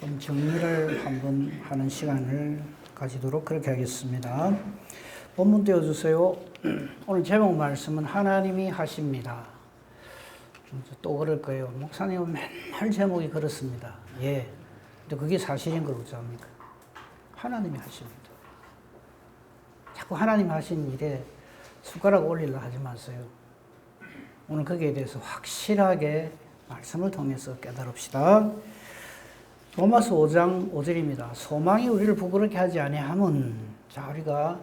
좀 정리를 한번 하는 시간을 가지도록 그렇게 하겠습니다. 본문 띄워주세요. 오늘 제목 말씀은 하나님이 하십니다. 또 그럴 거예요. 목사님은 맨날 제목이 그렇습니다. 예. 근데 그게 사실인 걸 어쩌합니까? 하나님이 하십니다. 자꾸 하나님 하신 일에 숟가락 올리려 하지 마세요. 오늘 거기에 대해서 확실하게 말씀을 통해서 깨달읍시다. 로마서 5장 5절입니다. 소망이 우리를 부끄럽게 하지 아니함은, 자, 우리가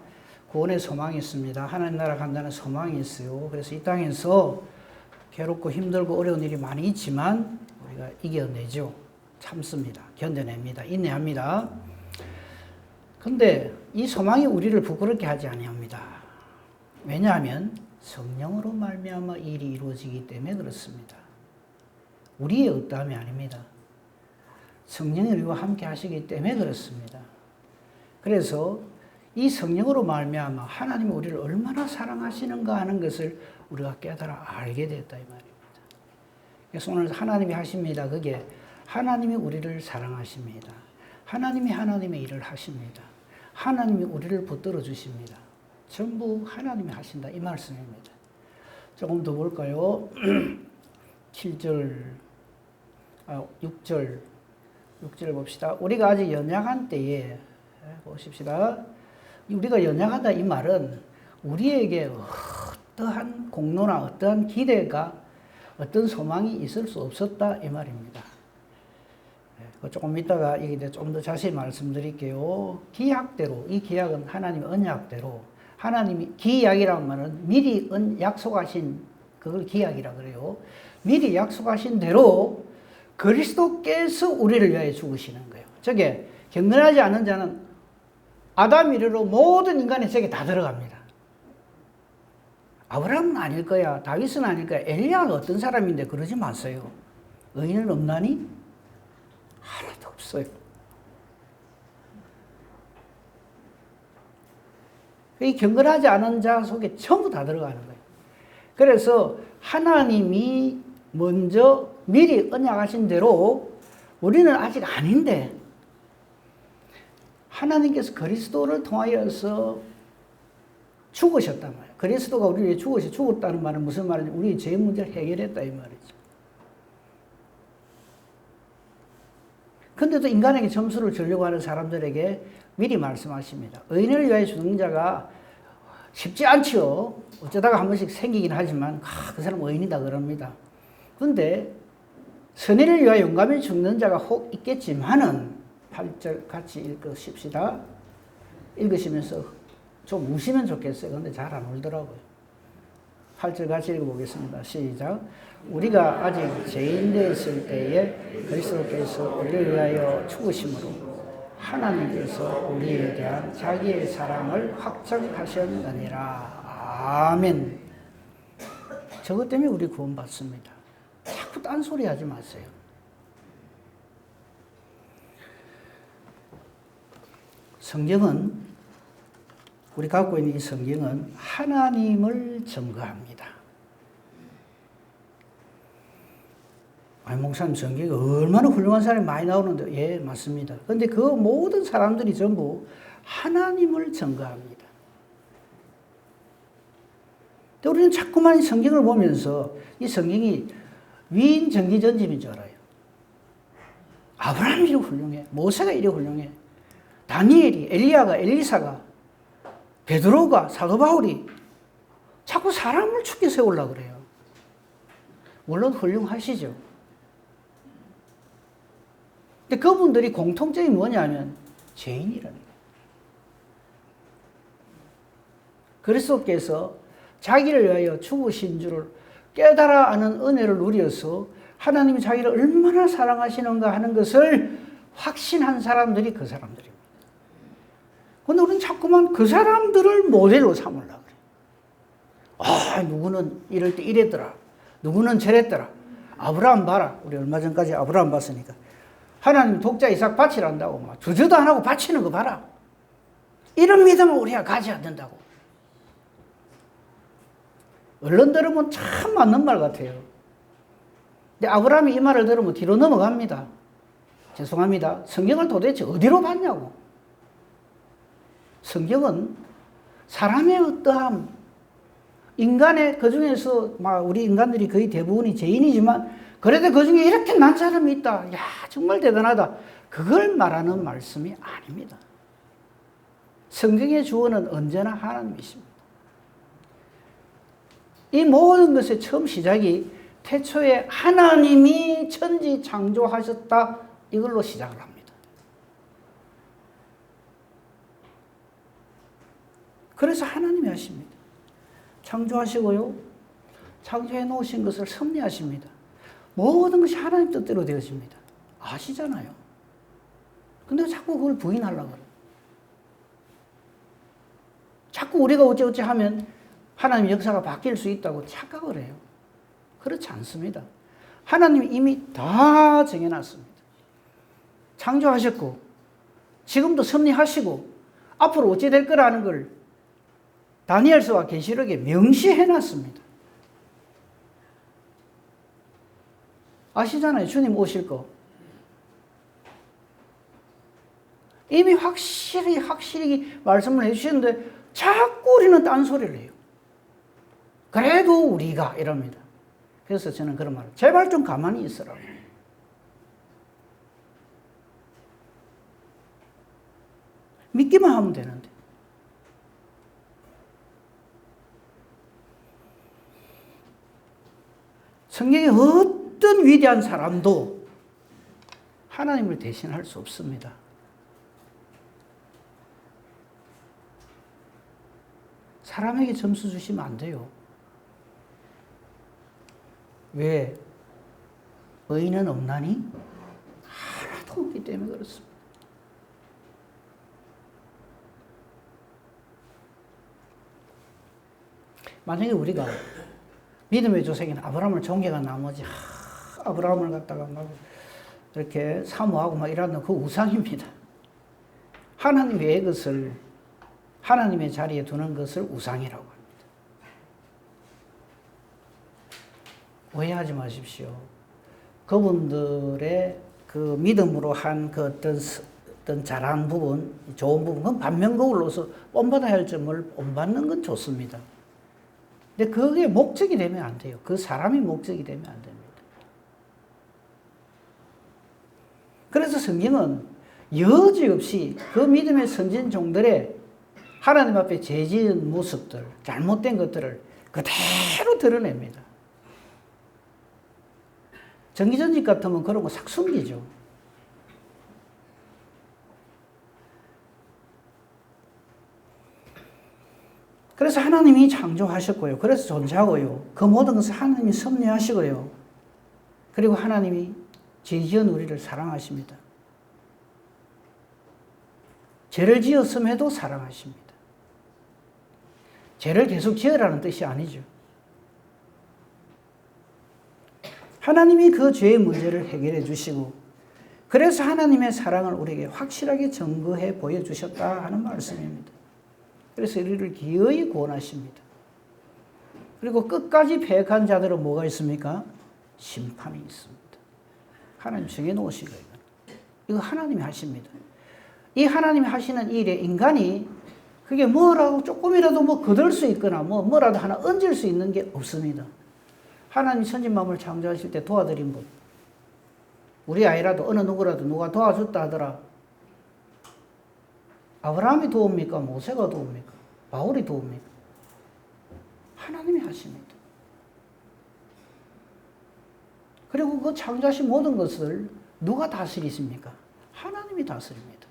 구원의 소망이 있습니다. 하나님 나라 간다는 소망이 있어요. 그래서 이 땅에서 괴롭고 힘들고 어려운 일이 많이 있지만 우리가 이겨내죠. 참습니다. 견뎌냅니다. 인내합니다. 근데 이 소망이 우리를 부끄럽게 하지 아니합니다. 왜냐하면 성령으로 말미암아 이 일이 이루어지기 때문에 그렇습니다. 우리의 의담이 아닙니다. 성령이 우리와 함께 하시기 때문에 그렇습니다. 그래서 이 성령으로 말미암아 하나님이 우리를 얼마나 사랑하시는가 하는 것을 우리가 깨달아 알게 됐다 이 말입니다. 그래서 오늘 하나님이 하십니다. 그게 하나님이 우리를 사랑하십니다. 하나님이 하나님의 일을 하십니다. 하나님이 우리를 붙들어 주십니다. 전부 하나님이 하신다 이 말씀입니다. 조금 더 볼까요? 7절, 6절 봅시다. 우리가 아직 연약한 때에, 보십시다. 우리가 연약하다 이 말은 우리에게 어떠한 공로나 어떠한 기대가 어떤 소망이 있을 수 없었다 이 말입니다. 조금 이따가 이게 좀 더 자세히 말씀드릴게요. 기약대로, 이 기약은 하나님의 언약대로, 하나님이 기약이라는 말은 미리 약속하신 그걸 기약이라 그래요. 미리 약속하신 대로 그리스도께서 우리를 위하여 죽으시는 거예요. 저게 경건하지 않은 자는 아담 이래로 모든 인간의 세계 다 들어갑니다. 아브라함은 아닐 거야. 다윗은 아닐 거야. 엘리야가 어떤 사람인데 그러지 마세요. 의인은 없나니? 하나도 없어요. 이 경건하지 않은 자 속에 전부 다 들어가는 거예요. 그래서 하나님이 먼저 미리 언약하신 대로 우리는 아직 아닌데 하나님께서 그리스도를 통하여서 죽으셨단 말이에요. 그리스도가 우리를 위해 죽었다는 말은 무슨 말이냐? 우리의 죄 문제를 해결했다 이 말이죠. 근데도 인간에게 점수를 주려고 하는 사람들에게 미리 말씀하십니다. 의인을 위하여 죽는 자가 쉽지 않지요. 어쩌다가 한 번씩 생기긴 하지만 그 사람 의인이다 그럽니다. 근데 선의를 위하여 용감히 죽는 자가 혹 있겠지만은 8절 같이 읽으십시다. 읽으시면서 좀 우시면 좋겠어요. 근데 잘 안 울더라고요. 8절 같이 읽어보겠습니다. 시작. 우리가 아직 죄인 되었을 때에 그리스도께서 우리를 위하여 죽으심으로 하나님께서 우리에 대한 자기의 사랑을 확정하셨느니라. 아멘. 저것 때문에 우리 구원받습니다. 자꾸 딴소리 하지 마세요. 성경은, 우리 갖고 있는 이 성경은 하나님을 증거합니다. 아니, 목사님, 성경에 얼마나 훌륭한 사람이 많이 나오는데, 예, 맞습니다. 그런데 그 모든 사람들이 전부 하나님을 증거합니다. 근데 우리는 자꾸만 이 성경을 보면서 이 성경이 위인 전기전집인 줄 알아요. 아브라함이 이리 훌륭해. 모세가 이리 훌륭해. 다니엘이, 엘리야가, 엘리사가, 베드로가, 사도 바울이 자꾸 사람을 죽게 세우려고 그래요. 물론 훌륭하시죠. 근데 그분들이 공통점이 뭐냐면 죄인이라는 거예요. 그리스도께서 자기를 위하여 죽으신 줄을 깨달아 아는 은혜를 누려서 하나님이 자기를 얼마나 사랑하시는가 하는 것을 확신한 사람들이 그 사람들입니다. 그런데 우리는 자꾸만 그 사람들을 모델로 삼으려고 그래요. 아, 누구는 이럴 때 이랬더라. 누구는 저랬더라. 아브라함 봐라. 우리 얼마 전까지 아브라함 봤으니까. 하나님 독자 이삭 바치란다고 막 주저도 안 하고 바치는 거 봐라. 이런 믿음을 우리가 가져야 된다고. 얼른 들으면 참 맞는 말 같아요. 근데 아브라함이 이 말을 들으면 뒤로 넘어갑니다. 죄송합니다. 성경을 도대체 어디로 봤냐고. 성경은 사람의 어떠함, 인간의 그 중에서 우리 인간들이 거의 대부분이 죄인이지만 그래도 그 중에 이렇게 난 사람이 있다. 야, 정말 대단하다. 그걸 말하는 말씀이 아닙니다. 성경의 주어는 언제나 하나님이십니다. 이 모든 것의 처음 시작이 태초에 하나님이 천지 창조하셨다. 이걸로 시작을 합니다. 그래서 하나님이 하십니다. 창조하시고요. 창조해 놓으신 것을 섭리하십니다. 모든 것이 하나님 뜻대로 되어집니다. 아시잖아요. 근데 자꾸 그걸 부인하려고 그래요. 자꾸 우리가 어찌어찌 하면 하나님의 역사가 바뀔 수 있다고 착각을 해요. 그렇지 않습니다. 하나님이 이미 다 정해놨습니다. 창조하셨고 지금도 섭리하시고 앞으로 어찌 될 거라는 걸 다니엘서와 계시록에 명시해놨습니다. 아시잖아요. 주님 오실 거. 이미 확실히 말씀을 해주시는데 자꾸 우리는 딴소리를 해요. 그래도 우리가 이럽니다. 그래서 저는 그런 말을 제발 좀 가만히 있으라고. 믿기만 하면 되는데. 성경에 어떤 위대한 사람도 하나님을 대신할 수 없습니다. 사람에게 점수 주시면 안 돼요. 왜? 의인은 없나니? 하나도 없기 때문에 그렇습니다. 만약에 우리가 믿음의 조상인 아브라함을 존경한 나머지 아브라함을 갖다가 막 이렇게 사모하고 막 이러는 그 우상입니다. 하나님의 것을 하나님의 자리에 두는 것을 우상이라고 합니다. 오해하지 마십시오. 그분들의 그 믿음으로 한 그 어떤 잘한 부분, 좋은 부분, 그건 반면거울로서 본받아야 할 점을 본받는 건 좋습니다. 근데 그게 목적이 되면 안 돼요. 그 사람이 목적이 되면 안 됩니다. 그래서 성경은 여지없이 그 믿음의 선진 종들의 하나님 앞에 죄지은 모습들, 잘못된 것들을 그대로 드러냅니다. 전기전직 같으면 그런 거 싹 숨기죠. 그래서 하나님이 창조하셨고요. 그래서 존재하고요. 그 모든 것을 하나님이 섭리하시고요. 그리고 하나님이 죄지은 우리를 사랑하십니다. 죄를 지었음에도 사랑하십니다. 죄를 계속 지으라는 뜻이 아니죠. 하나님이 그 죄의 문제를 해결해 주시고 그래서 하나님의 사랑을 우리에게 확실하게 증거해 보여주셨다 하는 말씀입니다. 그래서 우리를 기어이 구원하십니다. 그리고 끝까지 패역한 자들은 뭐가 있습니까? 심판이 있습니다. 하나님 정해놓으신 거예요. 이거 하나님이 하십니다. 이 하나님이 하시는 일에 인간이 그게 뭐라도 조금이라도 뭐 거들 수 있거나 뭐라도 하나 얹을 수 있는 게 없습니다. 하나님 천지만물 창조하실 때 도와드린 분. 우리 아이라도 어느 누구라도 누가 도와줬다 하더라. 아브라함이 도웁니까? 모세가 도웁니까? 바울이 도웁니까? 하나님이 하십니다. 그리고 그 창조하신 모든 것을 누가 다스리십니까? 하나님이 다스립니다.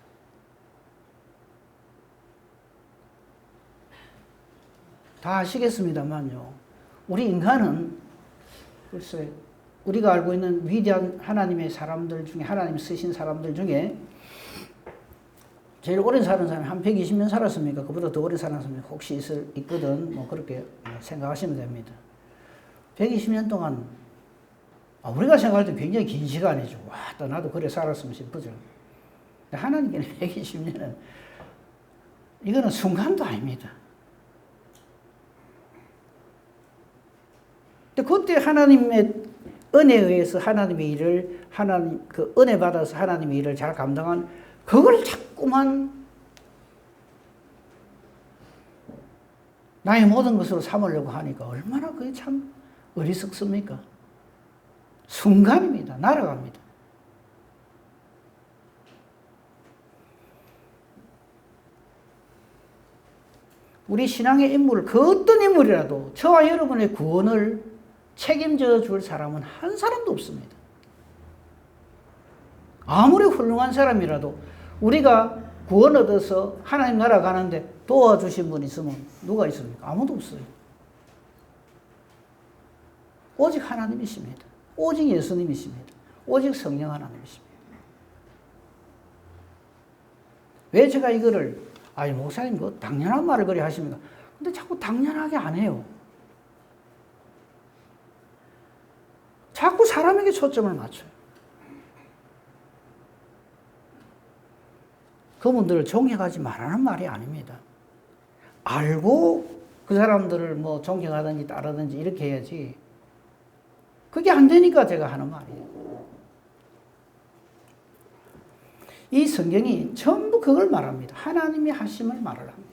다 아시겠습니다만요. 우리 인간은 글쎄 우리가 알고 있는 위대한 하나님의 사람들 중에 하나님 쓰신 사람들 중에 제일 오래 사는 사람이 한 120년 살았습니까? 그보다 더 오래 사는 사람이 혹시 있거든. 뭐 그렇게 생각하시면 됩니다. 120년 동안 우리가 생각할 때 굉장히 긴 시간이죠. 와, 또 나도 그래 살았으면 싶어져. 근데 하나님께는 120년은 이거는 순간도 아닙니다. 근데 그때 하나님의 은혜에 의해서 하나님의 일을, 그 은혜 받아서 하나님의 일을 잘 감당한 그걸 자꾸만 나의 모든 것으로 삼으려고 하니까 얼마나 그게 참 어리석습니까? 순간입니다. 날아갑니다. 우리 신앙의 인물, 그 어떤 인물이라도 저와 여러분의 구원을 책임져 줄 사람은 한 사람도 없습니다. 아무리 훌륭한 사람이라도 우리가 구원 얻어서 하나님 나라 가는데 도와주신 분 있으면 누가 있습니까? 아무도 없어요. 오직 하나님이십니다. 오직 예수님이십니다. 오직 성령 하나님이십니다. 왜 제가 이거를 아니 목사님 그 당연한 말을 그리 하십니까? 근데 자꾸 당연하게 안 해요. 자꾸 사람에게 초점을 맞춰요. 그분들을 존경하지 말라는 말이 아닙니다. 알고 그 사람들을 뭐 존경하든지 따르든지 이렇게 해야지. 그게 안 되니까 제가 하는 말이에요. 이 성경이 전부 그걸 말합니다. 하나님이 하심을 말을 합니다.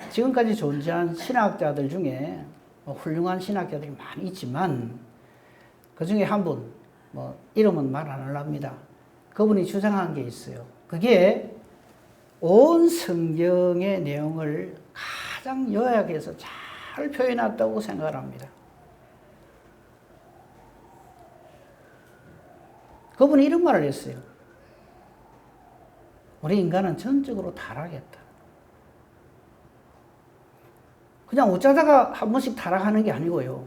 지금까지 존재한 신학자들 중에 훌륭한 신학자들이 많이 있지만 그 중에 한 분, 이름은 말 안 하랍니다. 그분이 주장한 게 있어요. 그게 온 성경의 내용을 가장 요약해서 잘 표현했다고 생각을 합니다. 그분이 이런 말을 했어요. 우리 인간은 전적으로 타락했다. 그냥 어쩌다가 한 번씩 타락하는 게 아니고요.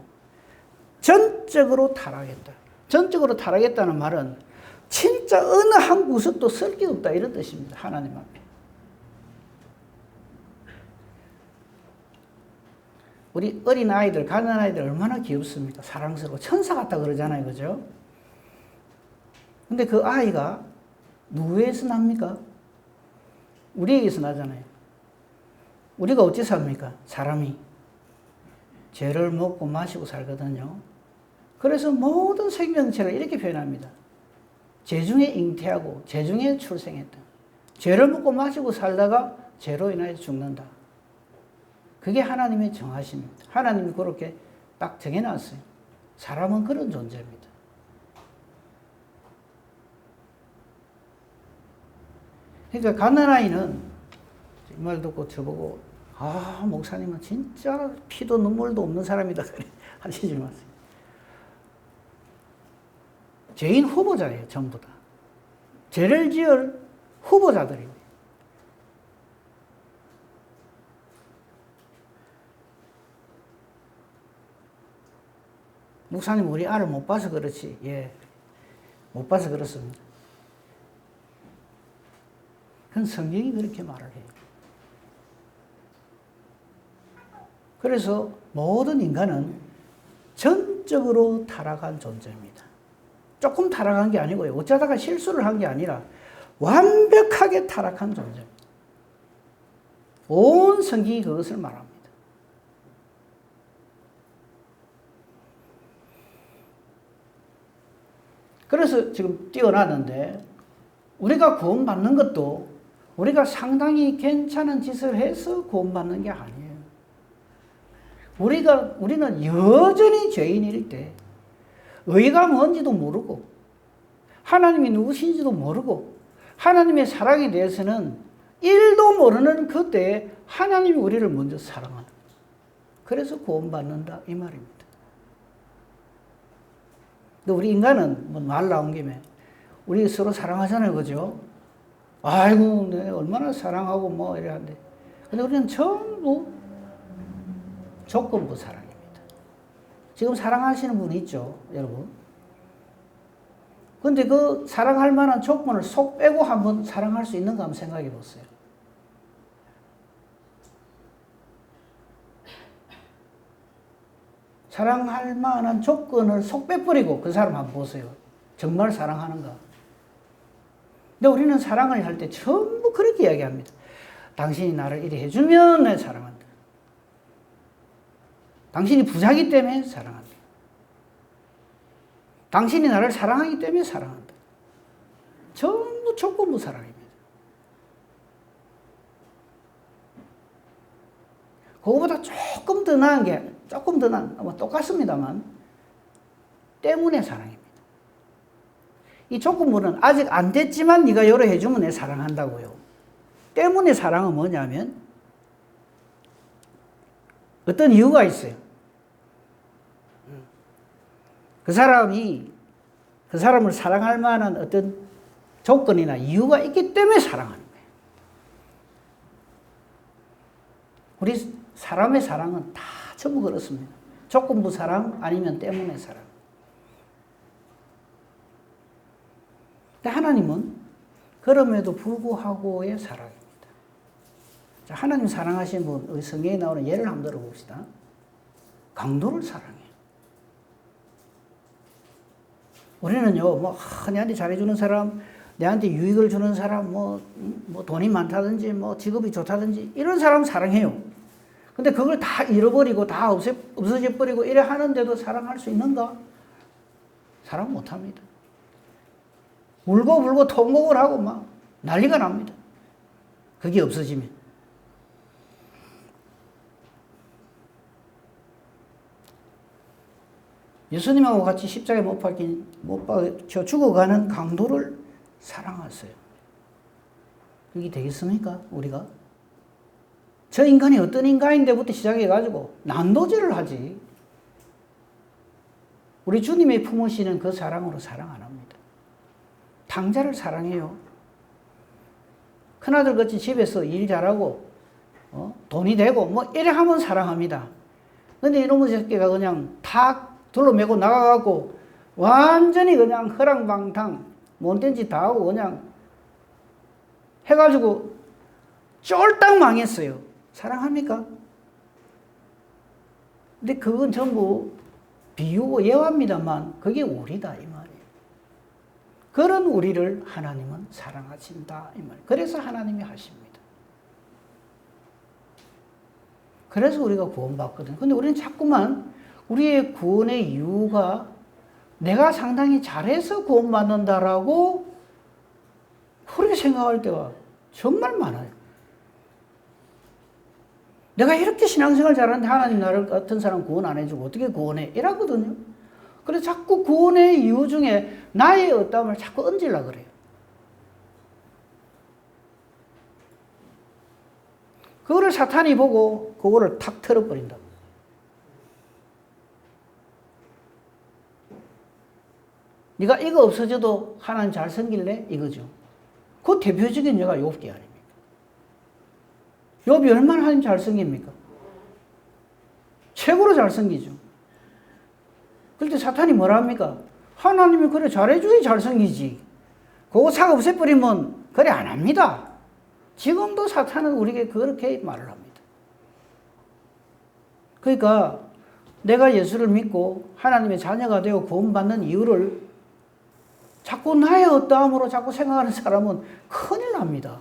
전적으로 타락했다. 전적으로 타락했다는 말은 진짜 어느 한 구석도 쓸 게 없다 이런 뜻입니다. 하나님 앞에. 우리 어린 아이들, 가난 아이들 얼마나 귀엽습니까? 사랑스러워. 천사 같다 그러잖아요. 그죠? 근데 그 아이가 누구에서 납니까? 우리에게서 나잖아요. 우리가 어찌 삽니까? 사람이 죄를 먹고 마시고 살거든요. 그래서 모든 생명체를 이렇게 표현합니다. 죄 중에 잉태하고 죄 중에 출생했다. 죄를 먹고 마시고 살다가 죄로 인하여 죽는다. 그게 하나님의 정하십니다. 하나님이 그렇게 딱 정해놨어요. 사람은 그런 존재입니다. 그러니까 갓난아이는 이 말 듣고 저보고 목사님은 진짜 피도 눈물도 없는 사람이다 하시지 마세요. 죄인 후보자예요. 전부 다. 죄를 지을 후보자들입니다. 목사님 우리 아를 못 봐서 그렇지. 예, 못 봐서 그렇습니다. 그건 성경이 그렇게 말을 해요. 그래서 모든 인간은 전적으로 타락한 존재입니다. 조금 타락한 게 아니고요. 어쩌다가 실수를 한 게 아니라 완벽하게 타락한 존재입니다. 온 성경이 그것을 말합니다. 그래서 지금 띄워놨는데 우리가 구원받는 것도 우리가 상당히 괜찮은 짓을 해서 구원받는 게 아니에요. 우리는 여전히 죄인일 때 의가 뭔지도 모르고 하나님이 누구신지도 모르고 하나님의 사랑에 대해서는 1도 모르는 그때에 하나님이 우리를 먼저 사랑하는 거죠. 그래서 구원받는다 이 말입니다. 근데 우리 인간은 말 나온 김에 우리 서로 사랑하잖아요. 그죠? 아이고, 네, 얼마나 사랑하고 이래 한데. 근데 우리는 전부 조건부 사랑입니다. 지금 사랑하시는 분이 있죠, 여러분. 근데 그 사랑할 만한 조건을 쏙 빼고 한번 사랑할 수 있는가 한번 생각해 보세요. 사랑할 만한 조건을 쏙 빼버리고 그 사람 한번 보세요. 정말 사랑하는가? 근데 우리는 사랑을 할 때 전부 그렇게 이야기합니다. 당신이 나를 이리 해주면 내 사랑한다. 당신이 부자기 때문에 사랑한다. 당신이 나를 사랑하기 때문에 사랑한다. 전부 조건부 사랑입니다. 그거보다 조금 더 나은 게, 조금 더 나은, 뭐 똑같습니다만, 때문에 사랑입니다. 이 조건부는 아직 안 됐지만 네가 열어 해주면 내 사랑한다고요. 때문에 사랑은 뭐냐면, 어떤 이유가 있어요. 그 사람을 사랑할 만한 어떤 조건이나 이유가 있기 때문에 사랑하는 거예요. 우리 사람의 사랑은 다 전부 그렇습니다. 조건부 사랑 아니면 때문에 사랑. 근데 하나님은 그럼에도 불구하고의 사랑입니다. 자, 하나님 사랑하신 분, 우리 성경에 나오는 예를 한번 들어봅시다. 강도를 사랑해요. 우리는요, 뭐, 내한테 잘해주는 사람, 내한테 유익을 주는 사람, 뭐 돈이 많다든지, 뭐 직업이 좋다든지, 이런 사람 사랑해요. 근데 그걸 다 잃어버리고, 다 없어져버리고, 이래 하는데도 사랑할 수 있는가? 사랑 못 합니다. 울고 불고 통곡을 하고 막 난리가 납니다. 그게 없어지면. 예수님하고 같이 십자가에 못 박혀 죽어가는 강도를 사랑하세요. 그게 되겠습니까? 우리가? 저 인간이 어떤 인간인데부터 시작해가지고 난도질을 하지. 우리 주님의 품으시는 그 사랑으로 사랑 안 합니다. 당자를 사랑해요. 큰아들 같이 집에서 일 잘하고 돈이 되고 뭐 이래 하면 사랑합니다. 근데 이놈의 새끼가 그냥 탁 둘러매고 나가갖고 완전히 그냥 허랑방탕 못된 짓 다 하고 그냥 해가지고 쫄딱 망했어요. 사랑합니까? 근데 그건 전부 비유고 예화입니다만 그게 우리다 이 말이에요. 그런 우리를 하나님은 사랑하신다 이 말이에요. 그래서 하나님이 하십니다. 그래서 우리가 구원받거든요. 근데 우리는 자꾸만 우리의 구원의 이유가 내가 상당히 잘해서 구원받는다라고 그렇게 생각할 때가 정말 많아요. 내가 이렇게 신앙생활 잘하는데 하나님 나를 같은 사람 구원 안 해주고 어떻게 구원해? 이러거든요. 그래서 자꾸 구원의 이유 중에 나의 어떠함을 자꾸 얹으려고 그래요. 그거를 사탄이 보고 그거를 탁 털어버린다고. 네가 이거 없어져도 하나님 잘 섬길래? 이거죠. 그 대표적인 예가 욥기 아닙니까? 욥이 얼마나 하나님 잘 섬깁니까? 최고로 잘 섬기죠. 그럴 때 사탄이 뭐라 합니까? 하나님이 그래 잘해줘야 잘 섬기지. 그거 싹 없애버리면 그래 안 합니다. 지금도 사탄은 우리에게 그렇게 말을 합니다. 그러니까 내가 예수를 믿고 하나님의 자녀가 되어 구원받는 이유를 자꾸 나의 어떠함으로 자꾸 생각하는 사람은 큰일 납니다.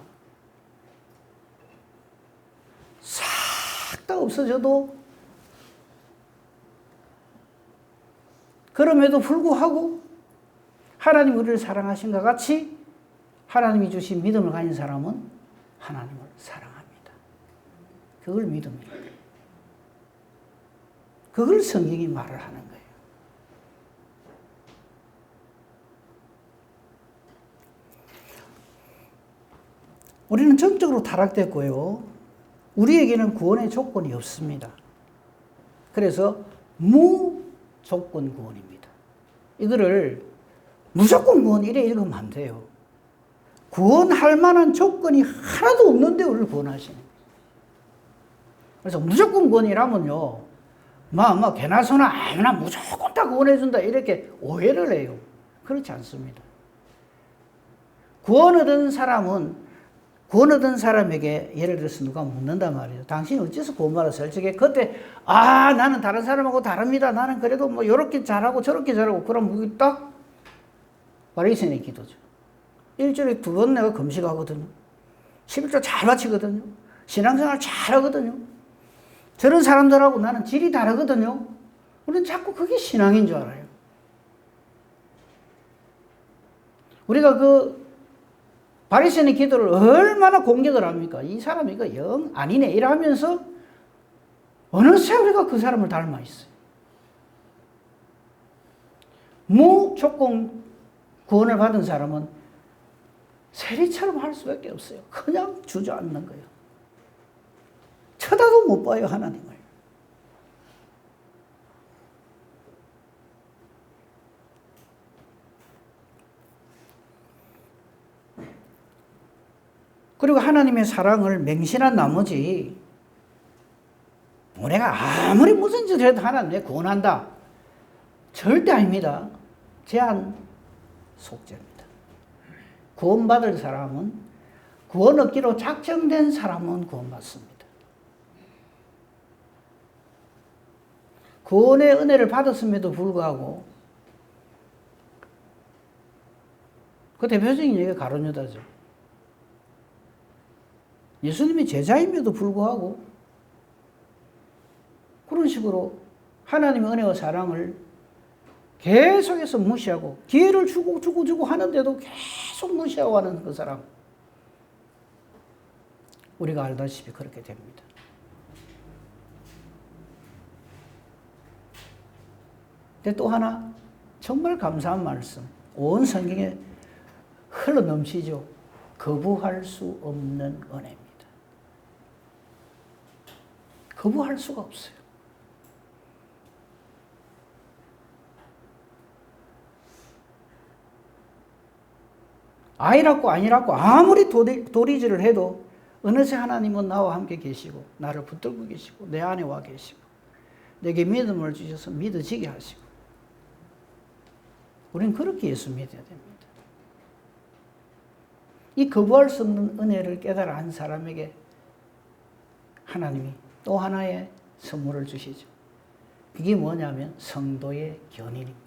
싹 다 없어져도 그럼에도 불구하고 하나님 우리를 사랑하신 것 같이 하나님이 주신 믿음을 가진 사람은 하나님을 사랑합니다. 그걸 믿음입니다. 그걸 성경이 말을 하는 거예요. 우리는 정적으로 타락됐고요. 우리에게는 구원의 조건이 없습니다. 그래서 무조건 구원입니다. 이거를 무조건 구원 이래 읽으면 안 돼요. 구원할 만한 조건이 하나도 없는데 우리를 구원하시는 거예요. 그래서 무조건 구원이라면요. 개나 소나 아무나 무조건 다 구원해준다 이렇게 오해를 해요. 그렇지 않습니다. 구원 얻은 사람에게 예를 들어서 누가 묻는단 말이에요. 당신이 어째서 구원받았어요? 저게 그때 나는 다른 사람하고 다릅니다. 나는 그래도 뭐 이렇게 잘하고 저렇게 잘하고 그럼 그게 딱 바리새인의 기도죠. 일주일에 2번 내가 금식하거든요. 11조 잘 바치거든요. 신앙생활 잘하거든요. 저런 사람들하고 나는 질이 다르거든요. 우리는 자꾸 그게 신앙인 줄 알아요. 우리가 그 바리새인의 기도를 얼마나 공격을 합니까? 이 사람이 이거 영 아니네 이러면서 어느새 우리가 그 사람을 닮아 있어요. 무조건 구원을 받은 사람은 세리처럼 할 수밖에 없어요. 그냥 주저앉는 거예요. 쳐다도 못 봐요, 하나님을. 그리고 하나님의 사랑을 맹신한 나머지 내가 아무리 무슨 짓을 해도 하나님 내 구원한다. 절대 아닙니다. 제한 속죄입니다. 구원받을 사람은 구원 얻기로 작정된 사람은 구원받습니다. 구원의 은혜를 받았음에도 불구하고 그 대표적인 얘기가 가룟 유다죠. 예수님이 제자임에도 불구하고 그런 식으로 하나님의 은혜와 사랑을 계속해서 무시하고 기회를 주고 하는데도 계속 무시하고 하는 그 사람. 우리가 알다시피 그렇게 됩니다. 근데 또 하나 정말 감사한 말씀. 온 성경에 흘러 넘치죠. 거부할 수 없는 은혜입니다. 거부할 수가 없어요. 아니라고 아무리 도리질을 해도 어느새 하나님은 나와 함께 계시고 나를 붙들고 계시고 내 안에 와 계시고 내게 믿음을 주셔서 믿어지게 하시고 우리는 그렇게 예수 믿어야 됩니다. 이 거부할 수 없는 은혜를 깨달아 한 사람에게 하나님이 또 하나의 선물을 주시죠. 그게 뭐냐면 성도의 견인입니다.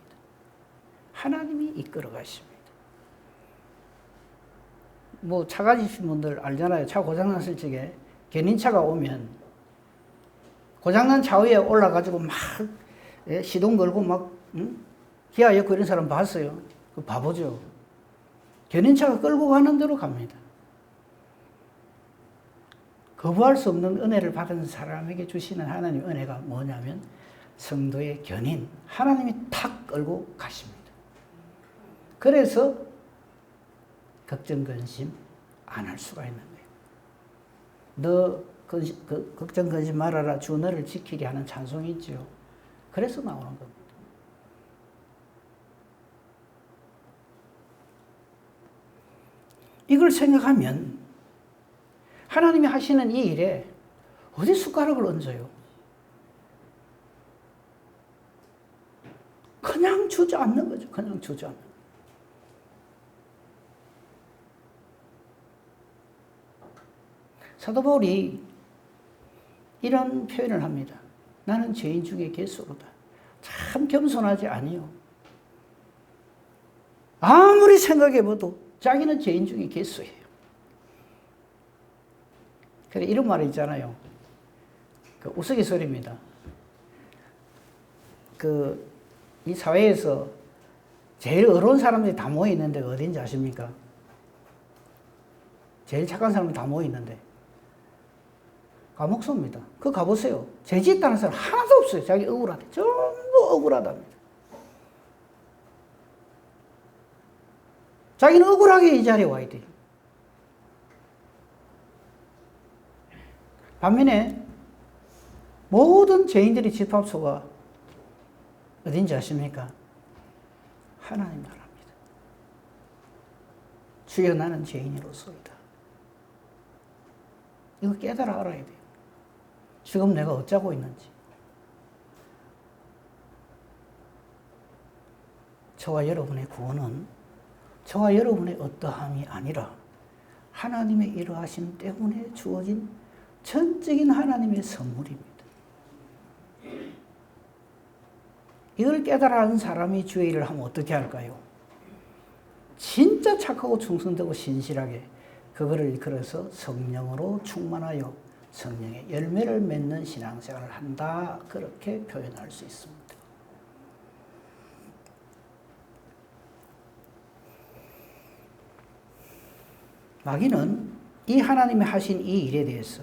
하나님이 이끌어 가십니다. 뭐 차 가지신 분들 알잖아요. 차 고장났을 적에 견인차가 오면 고장난 차 위에 올라가지고 막 시동 걸고 막 기아 엮고 이런 사람 봤어요. 그 바보죠. 견인차가 끌고 가는 대로 갑니다. 거부할 수 없는 은혜를 받은 사람에게 주시는 하나님의 은혜가 뭐냐면 성도의 견인, 하나님이 탁 끌고 가십니다. 그래서 걱정, 근심 안 할 수가 있는 거예요. 너 걱정, 근심 말아라. 주 너를 지키게 하는 찬송이 있죠. 그래서 나오는 겁니다. 이걸 생각하면 하나님이 하시는 이 일에 어디 숟가락을 얹어요? 그냥 주저앉는 거죠. 그냥 주저앉는 거예요. 사도 바울이 이런 표현을 합니다. 나는 죄인 중에 괴수로다. 참 겸손하지 아니요. 아무리 생각해봐도 자기는 죄인 중에 괴수예요. 그래 이런 말이 있잖아요. 그 우스갯소리입니다. 이 사회에서 제일 어려운 사람들이 다 모여 있는 데가 어딘지 아십니까? 제일 착한 사람이 다 모여 있는데 감옥소입니다. 그거 가보세요. 죄 짓다는 사람 하나도 없어요. 자기 억울하대. 전부 억울하답니다. 자기는 억울하게 이 자리에 와야 돼요. 반면에 모든 죄인들의 집합소가 어딘지 아십니까? 하나님 나라입니다. 주여 나는 죄인으로소이다. 이거 깨달아 알아야 돼요. 지금 내가 어쩌고 있는지. 저와 여러분의 구원은 저와 여러분의 어떠함이 아니라 하나님의 이러하심 때문에 주어진 전적인 하나님의 선물입니다. 이걸 깨달아는 사람이 주의 일을 하면 어떻게 할까요? 진짜 착하고 충성되고 신실하게 그거를 이끌어서 성령으로 충만하여 성령의 열매를 맺는 신앙생활을 한다. 그렇게 표현할 수 있습니다. 마귀는 이 하나님이 하신 이 일에 대해서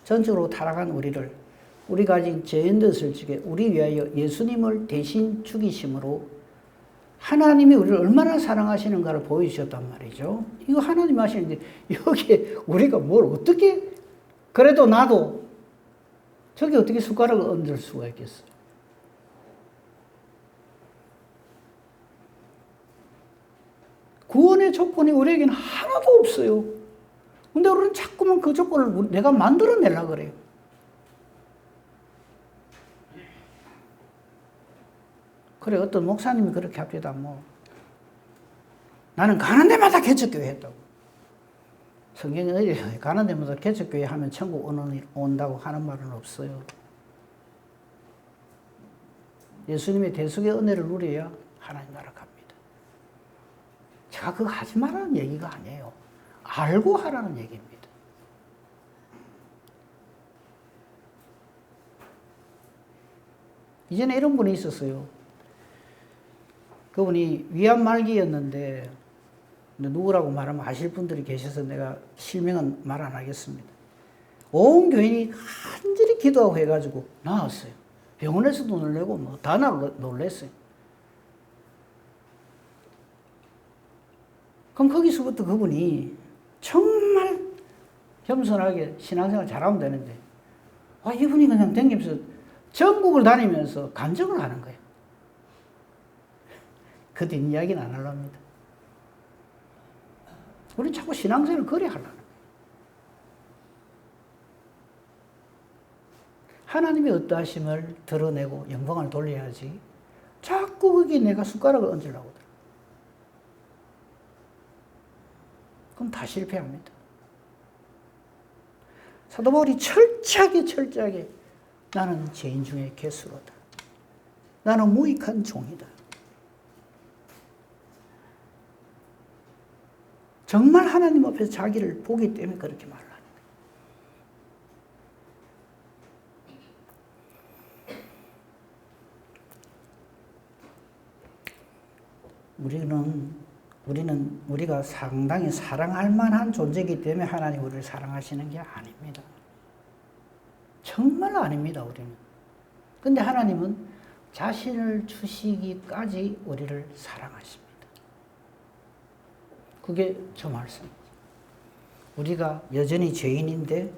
전적으로 타락한 우리가 가진 죄인 것을 죽여 우리 위하여 예수님을 대신 죽이심으로 하나님이 우리를 얼마나 사랑하시는가를 보여주셨단 말이죠. 이거 하나님 하시는데 여기에 우리가 뭘 어떻게 그래도 나도 저기 어떻게 숟가락을 얹을 수가 있겠어요. 구원의 조건이 우리에게는 하나도 없어요. 근데 우리는 자꾸만 그 조건을 내가 만들어내려고 그래요. 그래, 어떤 목사님이 그렇게 합니다. 나는 가는 데마다 개척교회 했다고. 성경에 어디 가는 데마다 개척교회 하면 천국 온다고 하는 말은 없어요. 예수님의 대속의 은혜를 누려야 하나님 나라 갑니다. 제가 그거 하지 말라는 얘기가 아니에요. 알고 하라는 얘기입니다. 이전에 이런 분이 있었어요. 그분이 위암 말기였는데 누구라고 말하면 아실 분들이 계셔서 내가 실명은 말 안 하겠습니다. 온 교인이 간절히 기도하고 해가지고 나았어요. 병원에서도 놀래고 다 놀랬어요. 그럼 거기서부터 그분이 정말 겸손하게 신앙생활 잘하면 되는데 이분이 그냥 댕기면서 전국을 다니면서 간증을 하는 거예요. 그 뒷이야기는 안 하려 합니다. 우리는 자꾸 신앙생활을 그래 하려는 거예요. 하나님의 어떠하심을 드러내고 영광을 돌려야지 자꾸 거기에 내가 숟가락을 얹으려고 그래. 그럼 다 실패합니다. 사도 바울이 철저하게 나는 죄인 중에 괴수로다. 나는 무익한 종이다. 정말 하나님 앞에서 자기를 보기 때문에 그렇게 말을 하는 거예요. 우리가 상당히 사랑할 만한 존재이기 때문에 하나님 우리를 사랑하시는 게 아닙니다. 정말 아닙니다, 우리는. 근데 하나님은 자신을 주시기까지 우리를 사랑하십니다. 그게 저 말씀입니다. 우리가 여전히 죄인인데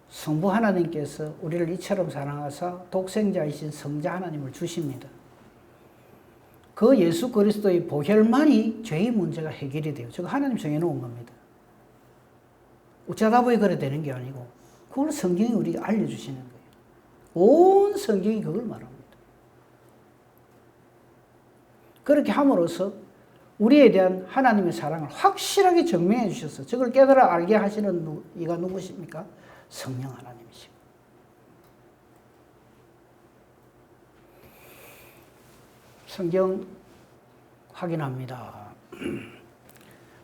성부 하나님께서 우리를 이처럼 사랑하사 독생자이신 성자 하나님을 주십니다. 그 예수 그리스도의 보혈만이 죄의 문제가 해결이 돼요. 저거 하나님 정해놓은 겁니다. 어쩌다 보니 그래 되는 게 아니고 그걸 성경이 우리에게 알려주시는 거예요. 온 성경이 그걸 말합니다. 그렇게 함으로써 우리에 대한 하나님의 사랑을 확실하게 증명해 주셔서 저걸 깨달아 알게 하시는 이가 누구십니까? 성령 하나님이십니다. 성경 확인합니다.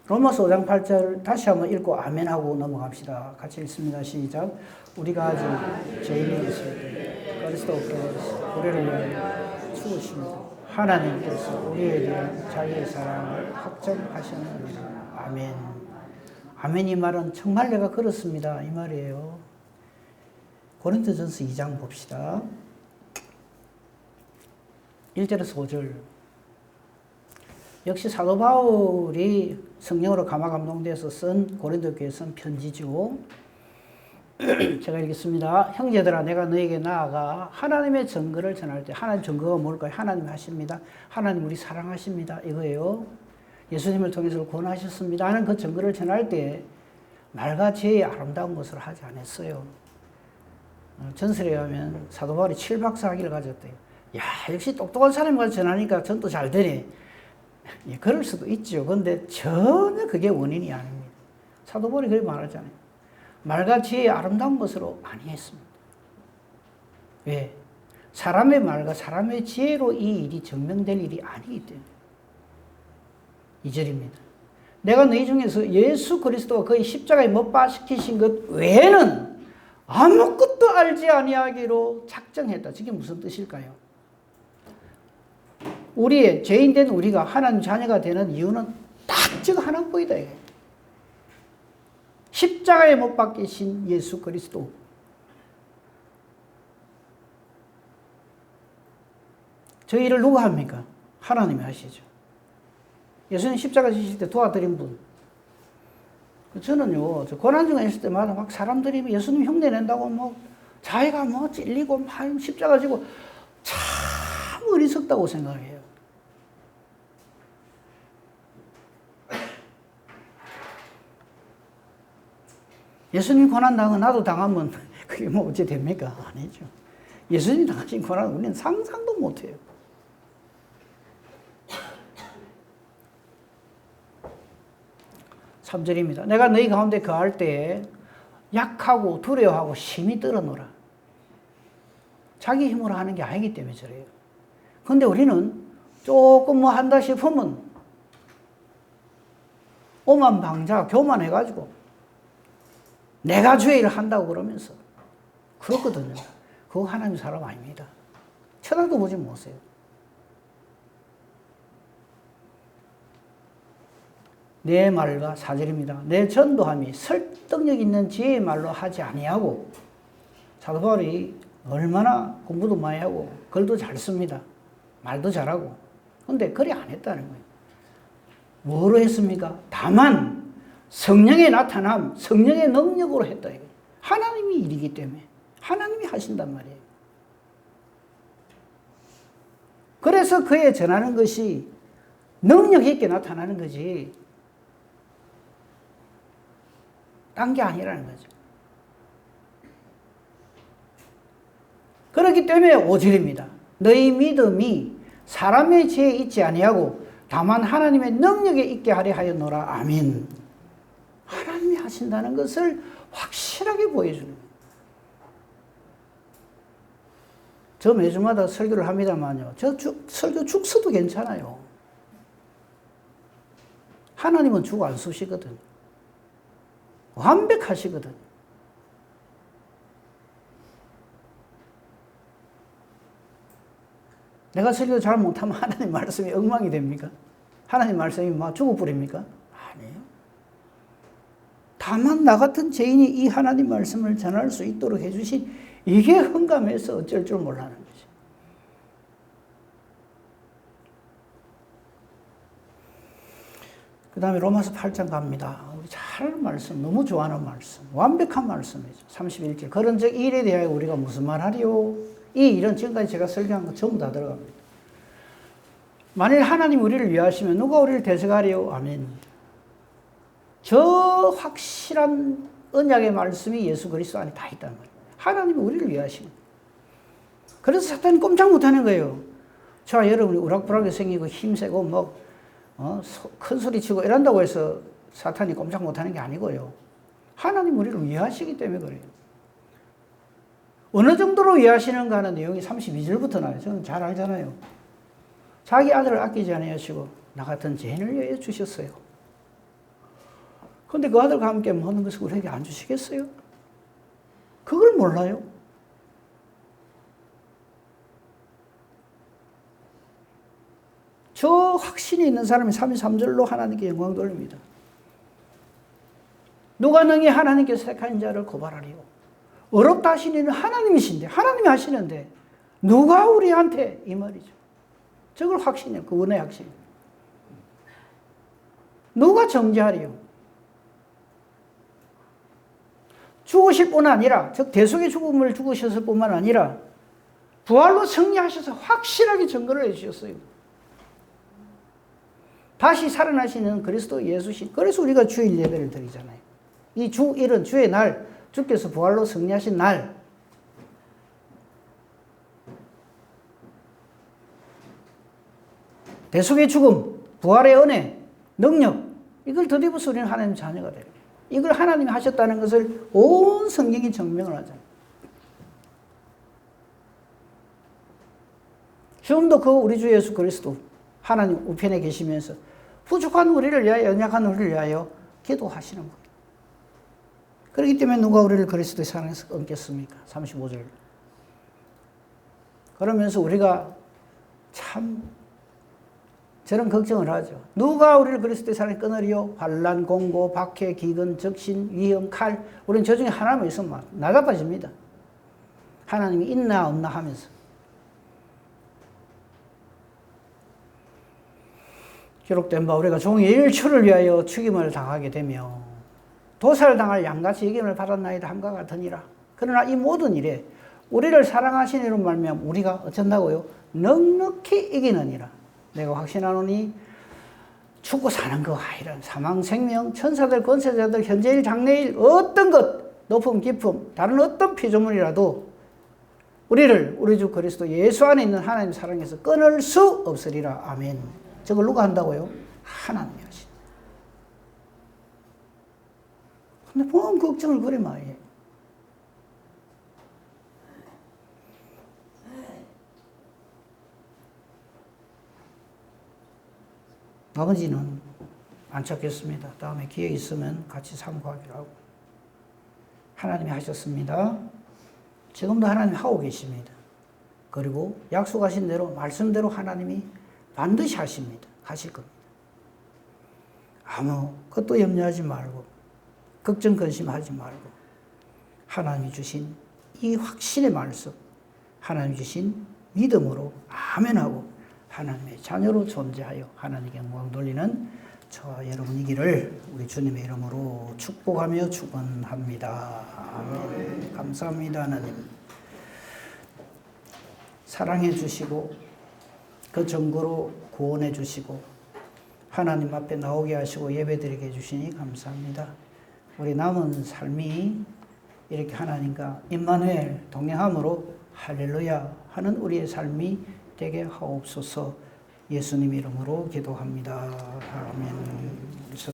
로마서 5장 8절 다시 한번 읽고 아멘하고 넘어갑시다. 같이 읽습니다. 시작. 우리가 아직 죄인이 있을 때 그리스도께서 우리를 위하여 죽으십니다. 하나님께서 우리에 대한 자기의 사랑을 확정하셨느니라. 아멘. 아멘 이 말은 정말 내가 그렇습니다. 이 말이에요. 고린도전서 2장 봅시다. 1절에서 5절. 역시 사도 바울이 성령으로 감화감동돼서 쓴 고린도 교회에 쓴 편지죠. 제가 읽겠습니다. 형제들아 내가 너에게 나아가 하나님의 증거를 전할 때 하나님 증거가 뭘까요? 하나님이 하십니다. 하나님 우리 사랑하십니다. 이거예요. 예수님을 통해서 구원하셨습니다 하는 그 증거를 전할 때 말과 죄의 아름다운 것을 하지 않았어요. 전설에 의하면 사도 바울이 7박 4일을 가졌대요. 야 역시 똑똑한 사람이 가서 전하니까 전도 잘 되네. 예, 그럴 수도 있죠. 그런데 전혀 그게 원인이 아닙니다. 사도 바울이 그렇게 말하잖아요. 말과 지혜의 아름다운 것으로 많이 했습니다. 왜? 사람의 말과 사람의 지혜로 이 일이 증명될 일이 아니기 때문에. 2절입니다. 내가 너희 중에서 예수 그리스도가 그의 십자가에 못 박히신 것 외에는 아무것도 알지 아니하기로 작정했다. 저게 무슨 뜻일까요? 우리의 죄인된 우리가 하나님 자녀가 되는 이유는 딱 저거 하나뿐이다. 십자가에 못 박히신 예수 그리스도. 저희를 누가 합니까? 하나님이 하시죠. 예수님 십자가 지실 때 도와드린 분. 저는요, 고난중에 있을 때마다 막 사람들이 예수님 흉내 낸다고 뭐, 자기가 뭐 찔리고 막 십자가 지고 참 어리석다고 생각해요. 예수님 고난 당하면 나도 당하면 그게 뭐 어찌 됩니까? 아니죠. 예수님 당하신 고난은 우리는 상상도 못 해요. 삼 절입니다. 내가 너희 가운데 거할 때에 약하고 두려워하고 심히 떨어노라. 자기 힘으로 하는 게 아니기 때문에 저래요. 근데 우리는 조금 뭐 한다 싶으면 오만방자 교만해가지고 내가 죄를 한다고 그러면서 그렇거든요. 그거 하나님 사람 아닙니다. 쳐다도 보지 못해요. 내 말과 사절입니다. 내 전도함이 설득력 있는 지혜의 말로 하지 아니하고, 사도 바울이 얼마나 공부도 많이 하고 글도 잘 씁니다. 말도 잘하고. 근데 그리 안 했다는 거예요. 뭐로 했습니까? 다만 성령의 나타남, 성령의 능력으로 했다. 하나님이 일이기 때문에 하나님이 하신단 말이에요. 그래서 그에 전하는 것이 능력 있게 나타나는 거지 딴 게 아니라는 거죠. 그렇기 때문에 5절입니다. 너희 믿음이 사람의 지혜에 있지 아니하고 다만 하나님의 능력에 있게 하려 하였노라. 아멘. 하나님이 하신다는 것을 확실하게 보여주는 거예요. 저 매주마다 설교를 합니다만요. 저 설교 죽 써도 괜찮아요. 하나님은 죽 안 쓰시거든. 완벽하시거든. 내가 설교 잘 못하면 하나님 말씀이 엉망이 됩니까? 하나님 말씀이 막 죽어버립니까? 아니에요. 다만 나 같은 죄인이 이 하나님 말씀을 전할 수 있도록 해주신 이게 흠감해서 어쩔 줄 몰라는 거지. 그 다음에 로마서 8장 갑니다. 우리 잘 아는 말씀, 너무 좋아하는 말씀, 완벽한 말씀이죠. 31절. 그런 즉 일에 대하여 우리가 무슨 말하리요? 이 일은 지금까지 제가 설교한 거 전부 다 들어갑니다. 만일 하나님 우리를 위하시면 누가 우리를 대적하리요? 아멘. 저 확실한 언약의 말씀이 예수 그리스도 안에 다 있다는 거예요. 하나님이 우리를 위하시는 거예요. 그래서 사탄이 꼼짝 못하는 거예요. 자, 여러분이 우락부락하게 생기고 힘세고 뭐 큰 소리 치고 이런다고 해서 사탄이 꼼짝 못하는 게 아니고요. 하나님 우리를 위하시기 때문에 그래요. 어느 정도로 위하시는가 하는 내용이 32절부터 나와요. 저는 잘 알잖아요. 자기 아들을 아끼지 아니하시고 나 같은 죄인을 위하여 주셨어요. 그런데 그 아들과 함께 모든 것을 우리에게 안 주시겠어요? 그걸 몰라요? 저 확신이 있는 사람이 33절로 하나님께 영광 돌립니다. 누가 능히 하나님께 택한 자를 고발하리요? 어렵다 하시는 이는 하나님이신데, 하나님이 하시는데 누가 우리한테 이 말이죠. 저걸 확신해요. 그 은혜의 확신. 누가 정죄하리요? 죽으실 뿐 아니라, 즉 대속의 죽음을 죽으셨을 뿐만 아니라 부활로 승리하셔서 확실하게 증거를 해주셨어요. 다시 살아나시는 그리스도 예수신. 그래서 우리가 주일 예배를 드리잖아요. 이 주일은 주의 날, 주께서 부활로 승리하신 날. 대속의 죽음, 부활의 은혜, 능력, 이걸 덧입어서 우리는 하나님 자녀가 돼요. 이걸 하나님이 하셨다는 것을 온 성경이 증명을 하잖아요. 지금도 그 우리 주 예수 그리스도 하나님 우편에 계시면서 부족한 우리를 위하여, 연약한 우리를 위하여 기도하시는 거예요. 그렇기 때문에 누가 우리를 그리스도의 사랑에서 끊겠습니까? 35절. 그러면서 우리가 참 저런 걱정을 하죠. 누가 우리를 그리스도의 사랑에 끊으리요? 환난, 공고, 박해, 기근, 적신, 위험, 칼. 우리는 저 중에 하나만 있으면 나가빠집니다. 하나님이 있나 없나 하면서. 기록된 바 우리가 종의 일초를 위하여 죽임을 당하게 되며 도살당할 양같이 이김을 받았나이다 함과 같으니라. 그러나 이 모든 일에 우리를 사랑하신 이로 말미암아 우리가 어쩐다고요? 넉넉히 이기느니라. 내가 확신하노니 죽고 사는 거 아니란 사망, 생명, 천사들, 권세자들, 현재일, 장래일 어떤 것, 높음, 깊음, 다른 어떤 피조물이라도 우리를 우리 주 그리스도 예수 안에 있는 하나님 사랑에서 끊을 수 없으리라. 아멘. 저걸 누가 한다고요? 하나님이 하신다. 근데 뭔 걱정을 그래 많이 해. 나머지는 안 찾겠습니다. 다음에 기회 있으면 같이 참고하기로 하고. 하나님이 하셨습니다. 지금도 하나님이 하고 계십니다. 그리고 약속하신 대로 말씀대로 하나님이 반드시 하십니다. 하실 겁니다. 아무것도 염려하지 말고 걱정 근심하지 말고 하나님이 주신 이 확신의 말씀, 하나님이 주신 믿음으로 아멘하고 하나님의 자녀로 존재하여 하나님께 영광 돌리는 저와 여러분이기를 우리 주님의 이름으로 축복하며 축원합니다. 아멘. 감사합니다. 하나님. 사랑해 주시고 그 증거로 구원해 주시고 하나님 앞에 나오게 하시고 예배드리게 해주시니 감사합니다. 우리 남은 삶이 이렇게 하나님과 임마누엘 동행함으로 할렐루야 하는 우리의 삶이 되게 하옵소서. 예수님 이름으로 기도합니다.